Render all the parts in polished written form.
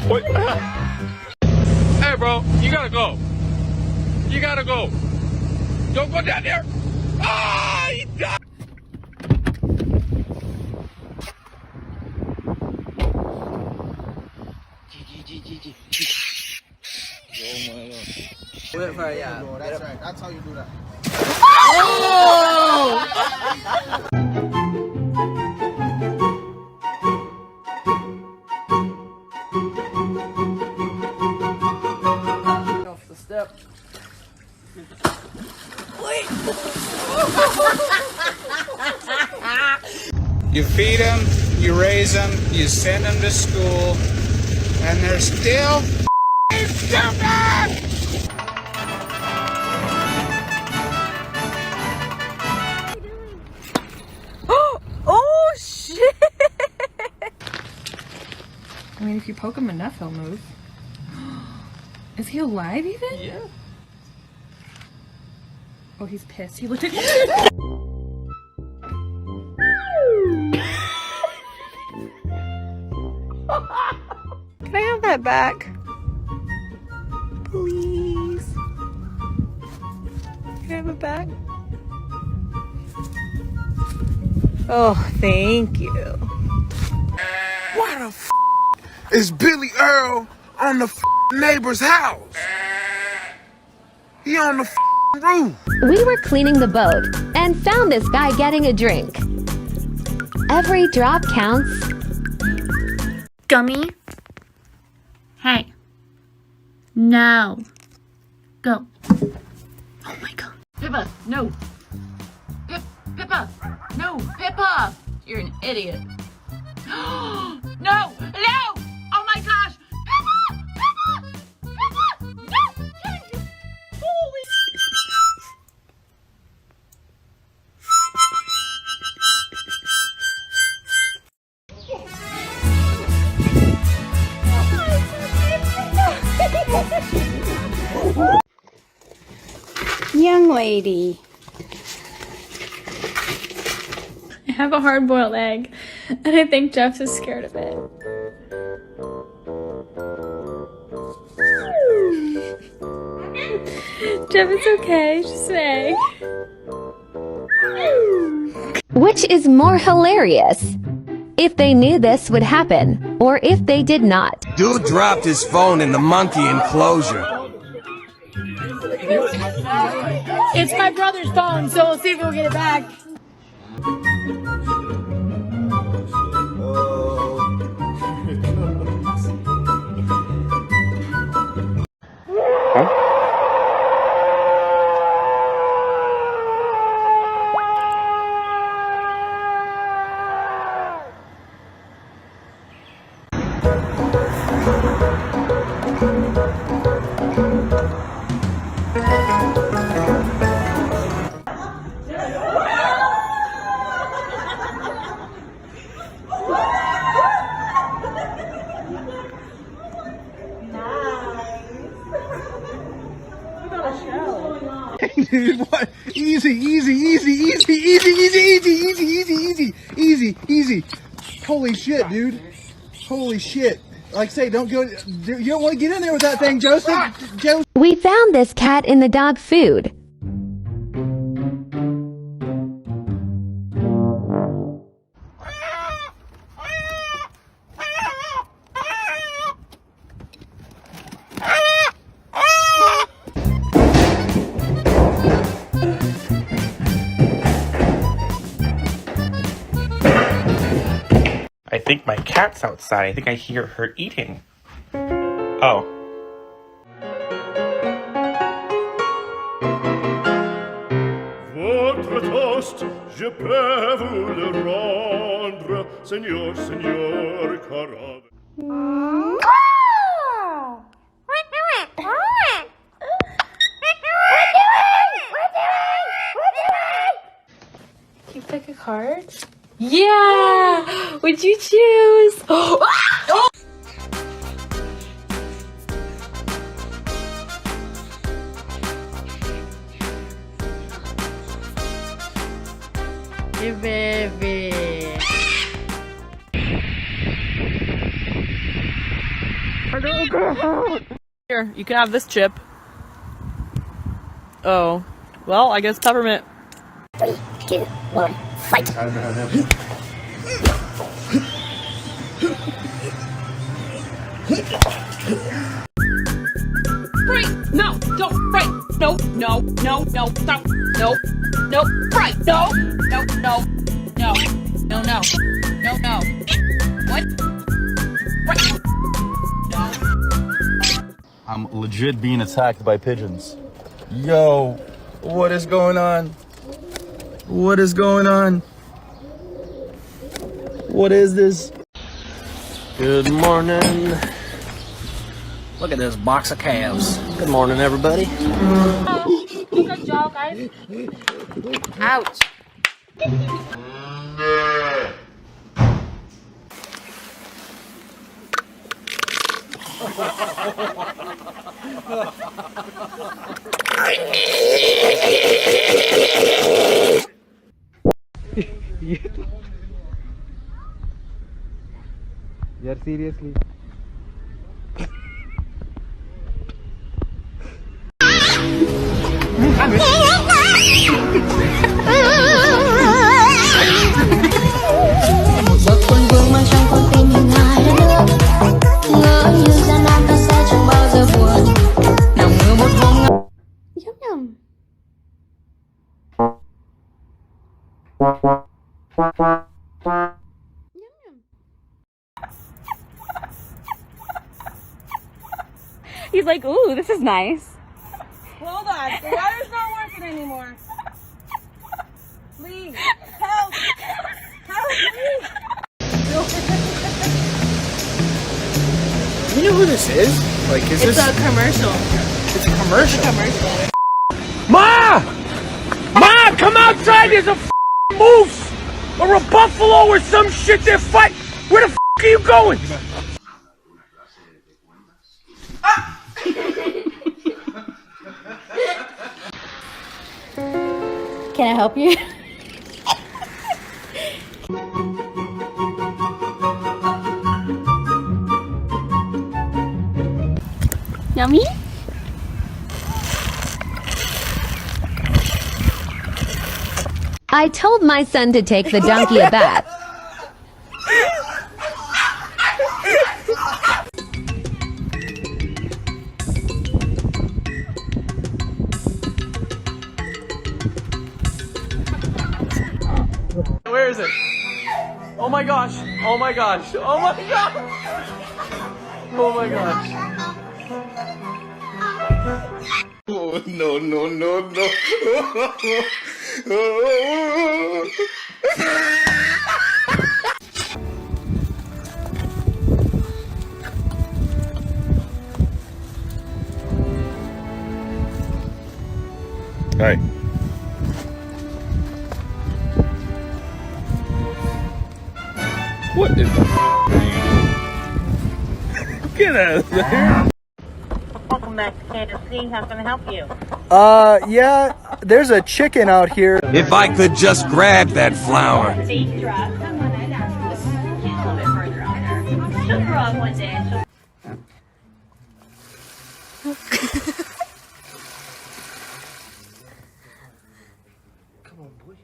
Wait. Hey, bro, you gotta go. You gotta go. Don't go down there. Ah, he died. Oh my God. Wait for it, yeah. That's right. That's how you do that. Oh! Off the step. You feed them, you raise them, you send them to school, and they're still stupid! Oh shit! I mean, if you poke him enough, he'll move. Is he alive even? Yeah. Oh, he's pissed. He looked at me. Can I have that back? Please. Can I have it back? Oh, thank you. Why the f is Billy Earl on the neighbor's house? He on the roof. We were cleaning the boat and found this guy getting a drink. Every drop counts. Gummy? Hey. No. Go. Oh my God. Pippa, no. Pippa, no, Pippa. You're an idiot. No, no. Oh my gosh. Pippa, no. Holy. Young lady. I have a hard-boiled egg, and I think Jeff is scared of it. Jeff, it's okay. It's just an egg. Which is more hilarious? If they knew this would happen, or if they did not. Dude dropped his phone in the monkey enclosure. It's my brother's phone, so we'll see if we'll get it back. Dude, what? Easy. Holy shit, dude. Holy shit. Like I say, don't go. You don't want to get in there with that thing, Joseph. We found this cat in the dog food. I think my cat's outside. I think I hear her eating. Oh. Votre toast, je peux vous le rendre, Seigneur, carave. Can you pick a card? Yeah! Would you choose? Oh! Hey, baby. Here, you can have this chip. Oh. Well, I guess peppermint. 3, 2, 1, fight! 3, no, don't, right, no, no, no, no, stop, no, no, right, no, no, no, no, no, no, no, no, what? Right, no. I'm legit being attacked by pigeons. Yo, what is going on? What is going on? What is this? Good morning. Look at this box of calves. Good morning, everybody. Good job, guys. Ouch. Yeah, seriously. Yum yum. He's like, ooh, this is nice. Hold on, the water's not working anymore. Please, help! Help me! You know who this is? Like, is It's this? a commercial. It's a commercial. Commercial. Ma! Ma, come outside! There's a moose! Or a buffalo or some shit they're fighting! Where the are you going? Can I help you? Yummy? I told my son to take the donkey a bath. Where is it? Oh my gosh! Oh my gosh! Oh my gosh! Oh my gosh! Oh, no, no, no, no. Hey. What is the Get out of there! Welcome back to KFC. How can I help you? Yeah, there's a chicken out here. If I could just grab that flower. Safe drop. Come on, She's a little bit further out there. She'll grow up one day. Come on, boy.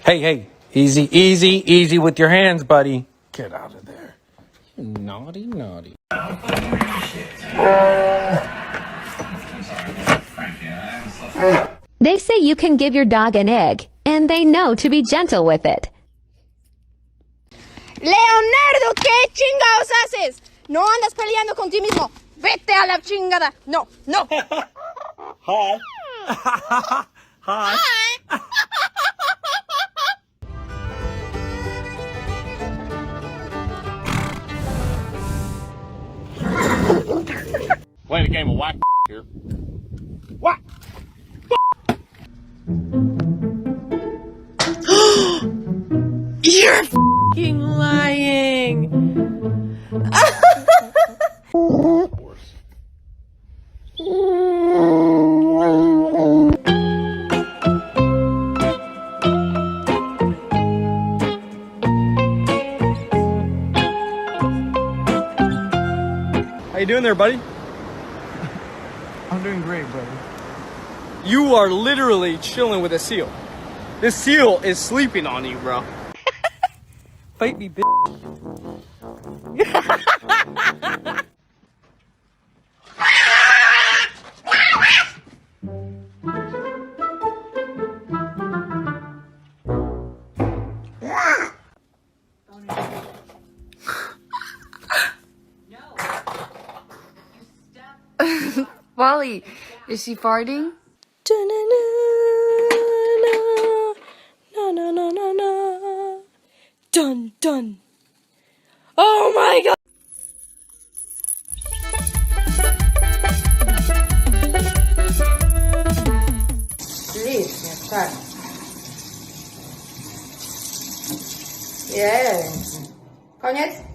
Hey, easy, easy, easy with your hands, buddy. Get out of there. You naughty, naughty. They say you can give your dog an egg, and they know to be gentle with it. Leonardo, ¿qué chingados haces? No andas peleando con ti mismo. Vete a la chingada. No, no. Hi. Hi. Playing a game of whack here. What? You're f***ing lying! you doing there, buddy? I'm doing great, brother. You are literally chilling with a seal. This seal is sleeping on you, bro. Fight me, bitch. Wally, is she farting? Dun dun. Oh my god. Please, tak. Jest. Koniec?